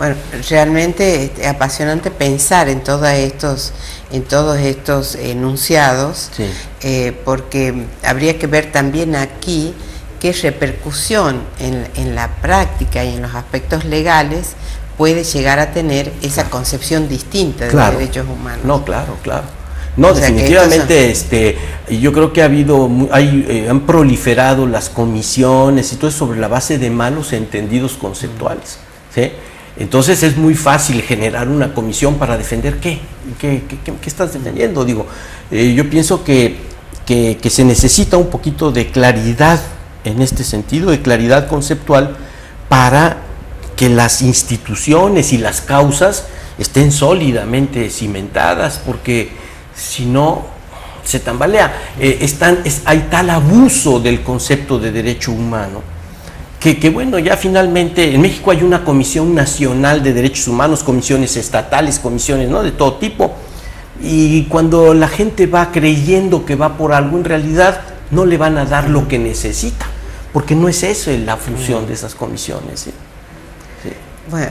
Bueno, realmente es apasionante pensar en todos estos enunciados, Sí. Porque habría que ver también aquí qué repercusión en la práctica y en los aspectos legales puede llegar a tener esa concepción distinta de los derechos humanos. No, claro, claro. No, O sea, definitivamente, yo creo que han proliferado las comisiones y todo eso sobre la base de malos entendidos conceptuales, ¿sí? Entonces es muy fácil generar una comisión para defender ¿qué estás defendiendo? Digo, yo pienso que se necesita un poquito de claridad en este sentido, de claridad conceptual, para que las instituciones y las causas estén sólidamente cimentadas, porque si no se tambalea. Hay tal abuso del concepto de derecho humano que bueno, ya finalmente en México hay una Comisión Nacional de Derechos Humanos, comisiones estatales, comisiones, ¿no?, de todo tipo, y cuando la gente va creyendo que va por algo, en realidad no le van a dar lo que necesita, porque no es eso la función de esas comisiones, ¿sí? Sí. Bueno,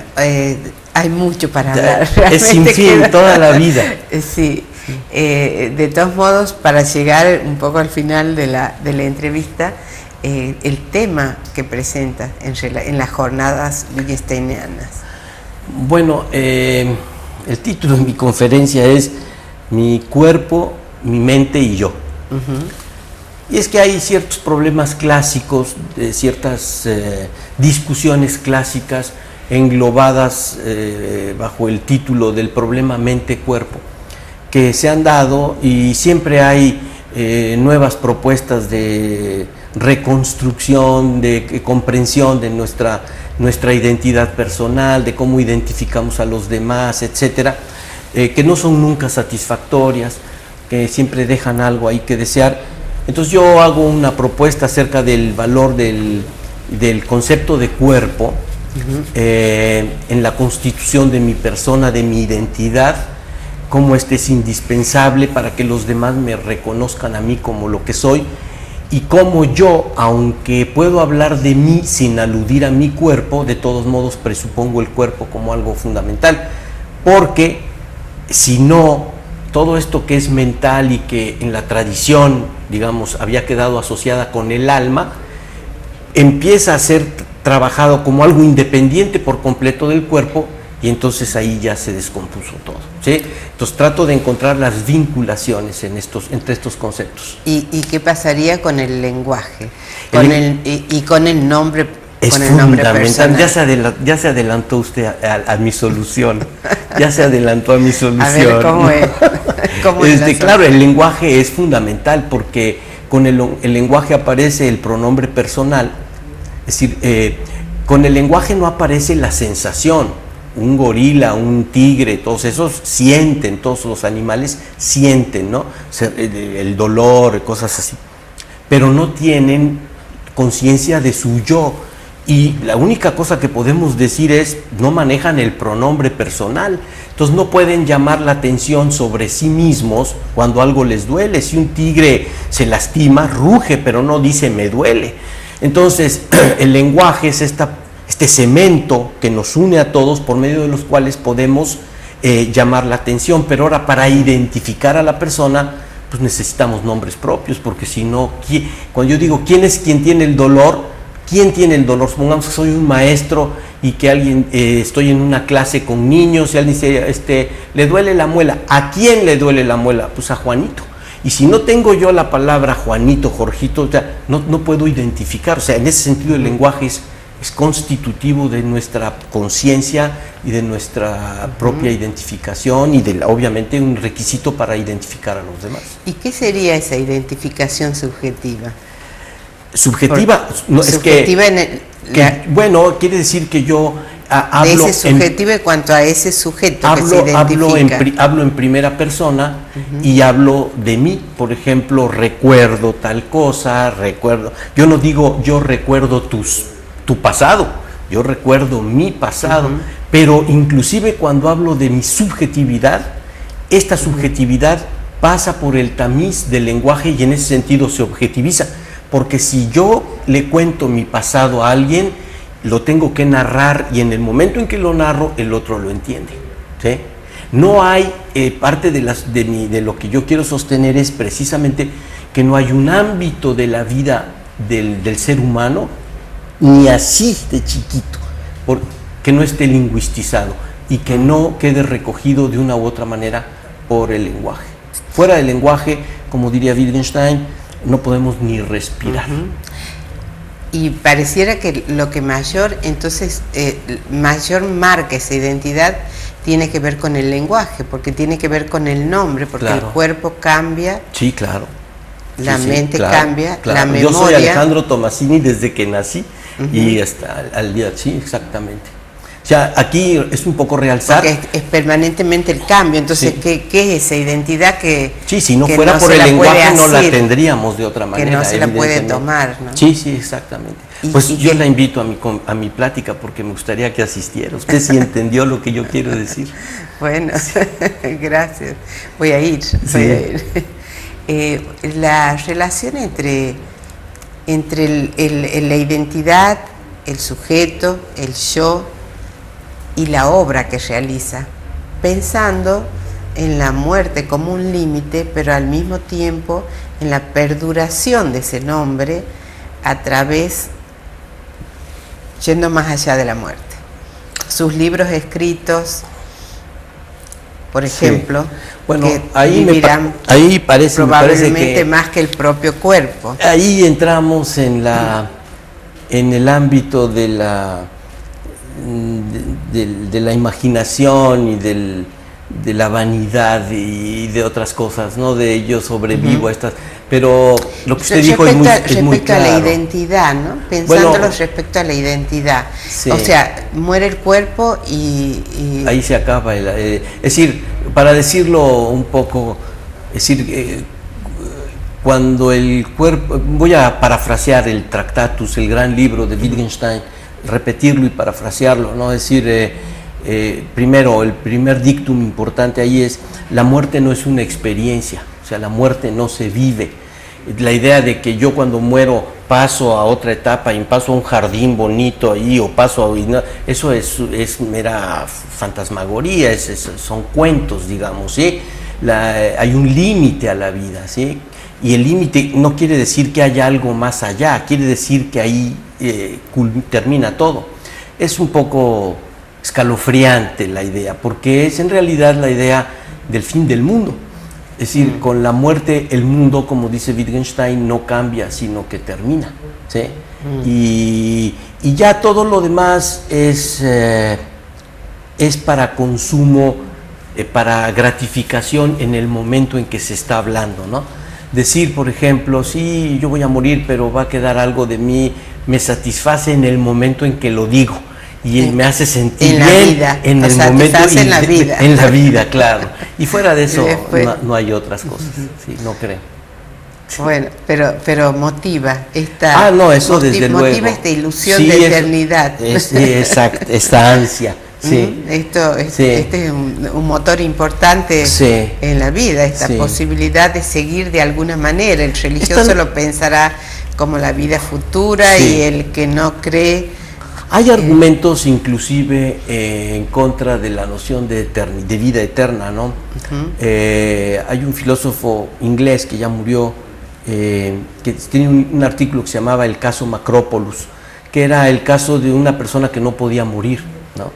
hay mucho para hablar. Es sin fin, toda la vida. Sí. De todos modos, para llegar un poco al final de la entrevista, el tema que presenta en las jornadas wittgensteinianas. Bueno, el título de mi conferencia es Mi cuerpo, mi mente y yo. Y es que hay ciertos problemas clásicos, ciertas discusiones clásicas englobadas bajo el título del problema mente-cuerpo, que se han dado, y siempre hay nuevas propuestas de reconstrucción, de comprensión de nuestra identidad personal, de cómo identificamos a los demás, etcétera, que no son nunca satisfactorias, que siempre dejan algo ahí que desear. Entonces yo hago una propuesta acerca del valor del concepto de cuerpo en la constitución de mi persona, de mi identidad, cómo este es indispensable para que los demás me reconozcan a mí como lo que soy, y cómo yo, aunque puedo hablar de mí sin aludir a mi cuerpo, de todos modos presupongo el cuerpo como algo fundamental, porque si no, todo esto que es mental y que en la tradición, digamos, había quedado asociada con el alma, empieza a ser trabajado como algo independiente por completo del cuerpo, y entonces ahí ya se descompuso todo, ¿sí? Entonces trato de encontrar las vinculaciones entre estos conceptos. ¿Y qué pasaría con el lenguaje? Con el nombre. Es con el nombre fundamental. personal. Ya se adelantó usted a mi solución. Ya se adelantó a mi solución. A ver, ¿cómo es? ¿Cómo es claro, el lenguaje es fundamental, porque con el lenguaje aparece el pronombre personal. Es decir, con el lenguaje no aparece la sensación. Un gorila, un tigre, todos esos sienten, todos los animales sienten, ¿no? El dolor, cosas así, pero no tienen conciencia de su yo, y la única cosa que podemos decir es, no manejan el pronombre personal, entonces no pueden llamar la atención sobre sí mismos cuando algo les duele. Si un tigre se lastima, ruge, pero no dice me duele. Entonces el lenguaje es este cemento que nos une a todos, por medio de los cuales podemos llamar la atención. Pero ahora, para identificar a la persona, pues necesitamos nombres propios, porque si no, cuando yo digo ¿quién es quien tiene el dolor? ¿Quién tiene el dolor? Supongamos que soy un maestro y que estoy en una clase con niños y alguien dice, le duele la muela. ¿A quién le duele la muela? Pues a Juanito. Y si no tengo yo la palabra Juanito, Jorgito, o sea, no puedo identificar. O sea, en ese sentido el lenguaje es constitutivo de nuestra conciencia y de nuestra propia identificación, y obviamente un requisito para identificar a los demás. ¿Y qué sería esa identificación subjetiva? Subjetiva, bueno, quiere decir que yo hablo... De ese subjetivo en cuanto a ese sujeto que se identifica. Hablo en primera persona y hablo de mí. Por ejemplo, recuerdo tal cosa, yo no digo yo recuerdo tu pasado, yo recuerdo mi pasado, pero inclusive cuando hablo de mi subjetividad, esta subjetividad pasa por el tamiz del lenguaje y en ese sentido se objetiviza, porque si yo le cuento mi pasado a alguien, lo tengo que narrar y en el momento en que lo narro, el otro lo entiende, ¿sí? No hay, parte de lo que yo quiero sostener es precisamente que no hay un ámbito de la vida del ser humano, ni así de chiquito, que no esté lingüistizado y que no quede recogido de una u otra manera por el lenguaje. Fuera del lenguaje, como diría Wittgenstein, no podemos ni respirar. Y pareciera que lo que mayor marca esa identidad tiene que ver con el lenguaje, porque tiene que ver con el nombre, porque el cuerpo cambia. Sí, claro. La mente cambia, la memoria. Yo soy Alejandro Tomasini desde que nací y hasta al día, sí, exactamente. O sea, aquí es un poco realzar. Porque es permanentemente el cambio, entonces, ¿qué es esa identidad que sí, si no fuera por el lenguaje no la tendríamos de otra manera. Que no se la puede tomar, ¿no? Sí, exactamente. Pues yo la invito a mi plática porque me gustaría que asistiera. Usted sí entendió lo que yo quiero decir. Bueno, gracias. Voy a ir. La relación entre la identidad, el sujeto, el yo y la obra que realiza, pensando en la muerte como un límite, pero al mismo tiempo en la perduración de ese nombre a través, yendo más allá de la muerte. Sus libros escritos, por ejemplo, bueno, que ahí parece probablemente que más que el propio cuerpo. Ahí entramos en el ámbito de la imaginación y de la vanidad y de otras cosas, ¿no? De yo sobrevivo a estas, pero lo que usted dijo es muy claro. Respecto a la identidad, ¿no? Pensándolo respecto a la identidad. Sí. O sea, muere el cuerpo y ahí se acaba. Es decir, para decirlo un poco, es decir, cuando el cuerpo, voy a parafrasear el Tractatus, el gran libro de Wittgenstein, repetirlo y parafrasearlo, ¿no? Es decir, primero, el primer dictum importante ahí es: la muerte no es una experiencia, o sea, la muerte no se vive. La idea de que yo cuando muero paso a otra etapa y paso a un jardín bonito ahí o paso a... Eso es mera fantasmagoría, son cuentos, digamos, ¿sí? Hay un límite a la vida, ¿sí? Y el límite no quiere decir que haya algo más allá, quiere decir que ahí termina todo. Es un poco escalofriante la idea, porque es en realidad la idea del fin del mundo. Es decir, con la muerte el mundo, como dice Wittgenstein, no cambia, sino que termina, ¿sí? Y ya todo lo demás es para consumo, para gratificación en el momento en que se está hablando, ¿no? Decir, por ejemplo, sí, yo voy a morir, pero va a quedar algo de mí, me satisface en el momento en que lo digo. Y me hace sentir bien en el momento en la vida, claro. Y fuera de eso no hay otras cosas, sí, no creo. Sí. Bueno, pero motiva esta desde luego. Motiva esta ilusión de eternidad. Exacto, esta ansia. Sí. Este es un motor importante en la vida, esta posibilidad de seguir de alguna manera. El religioso lo pensará como la vida futura y el que no cree... Hay argumentos inclusive en contra de la noción de vida eterna, ¿no? Hay un filósofo inglés que ya murió, que tiene un artículo que se llamaba El caso Macrópolis, que era el caso de una persona que no podía morir, ¿no?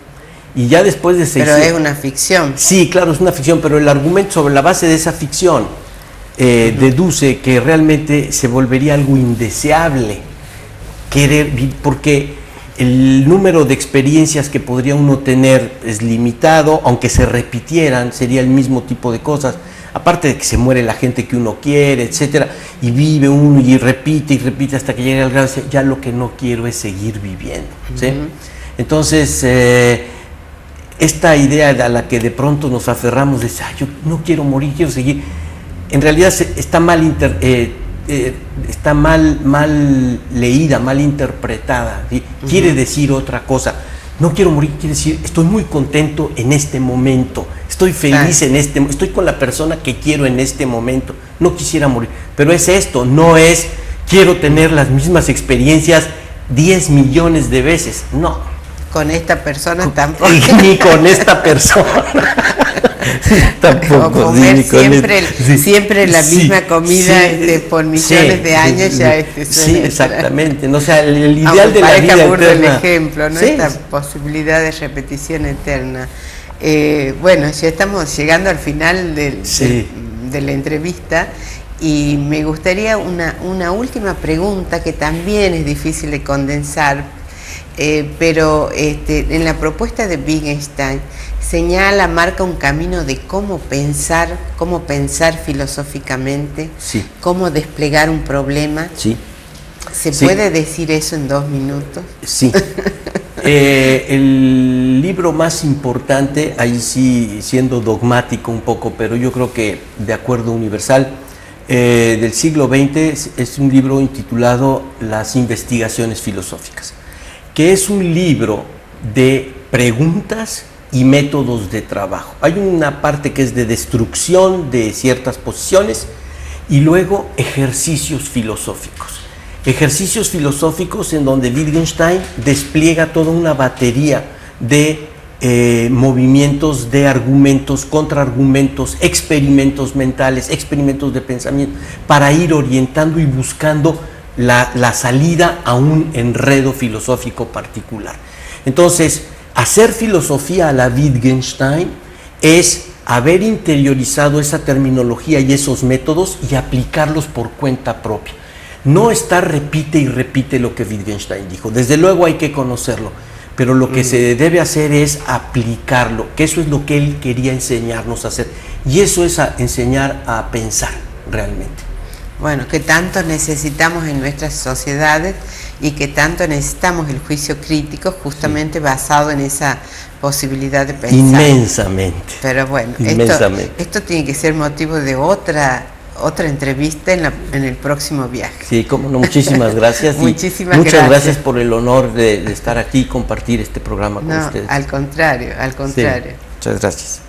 Y ya después de 600... Pero es una ficción. Sí, claro, es una ficción, pero el argumento sobre la base de esa ficción deduce que realmente se volvería algo indeseable querer vivir, porque el número de experiencias que podría uno tener es limitado, aunque se repitieran, sería el mismo tipo de cosas, aparte de que se muere la gente que uno quiere, etcétera, y vive uno y repite hasta que llegue al grado de ya lo que no quiero es seguir viviendo, ¿sí? Entonces, esta idea a la que de pronto nos aferramos de yo no quiero morir, quiero seguir, en realidad está mal leída, mal interpretada, ¿sí? Quiere decir otra cosa. No quiero morir, quiere decir estoy muy contento en este momento, estoy feliz estoy con la persona que quiero en este momento, no quisiera morir. Pero es esto, no es quiero tener las mismas experiencias 10 millones de veces. No. Con esta persona tampoco. Ni con esta persona. Tampoco. O comer siempre la sí, misma comida sí, por millones de años ya sí, exactamente. No, o sea, el ideal de la vida eterna. El ejemplo, ¿no? Esta posibilidad de repetición eterna. Bueno, ya estamos llegando al final de la entrevista y me gustaría una última pregunta que también es difícil de condensar, pero en la propuesta de Wittgenstein marca un camino de cómo pensar filosóficamente, cómo desplegar un problema. ¿Se puede decir eso en 2 minutos? Sí. El libro más importante, ahí sí siendo dogmático un poco, pero yo creo que de acuerdo universal, del siglo XX es un libro intitulado Las investigaciones filosóficas, que es un libro de preguntas y métodos de trabajo. Hay una parte que es de destrucción de ciertas posiciones y luego ejercicios filosóficos. Ejercicios filosóficos en donde Wittgenstein despliega toda una batería de movimientos, de argumentos, contraargumentos, experimentos mentales, experimentos de pensamiento, para ir orientando y buscando la salida a un enredo filosófico particular. Entonces, hacer filosofía a la Wittgenstein es haber interiorizado esa terminología y esos métodos y aplicarlos por cuenta propia. No estar repite y repite lo que Wittgenstein dijo. Desde luego hay que conocerlo, pero lo que se debe hacer es aplicarlo, que eso es lo que él quería enseñarnos a hacer. Y eso es enseñar a pensar realmente. Bueno, que tanto necesitamos en nuestras sociedades y que tanto necesitamos el juicio crítico justamente basado en esa posibilidad de pensar. Inmensamente. Pero bueno, esto tiene que ser motivo de otra entrevista en el próximo viaje. Sí, cómo no, muchísimas gracias. Muchas gracias por el honor de estar aquí y compartir este programa con ustedes. Al contrario. Sí, muchas gracias.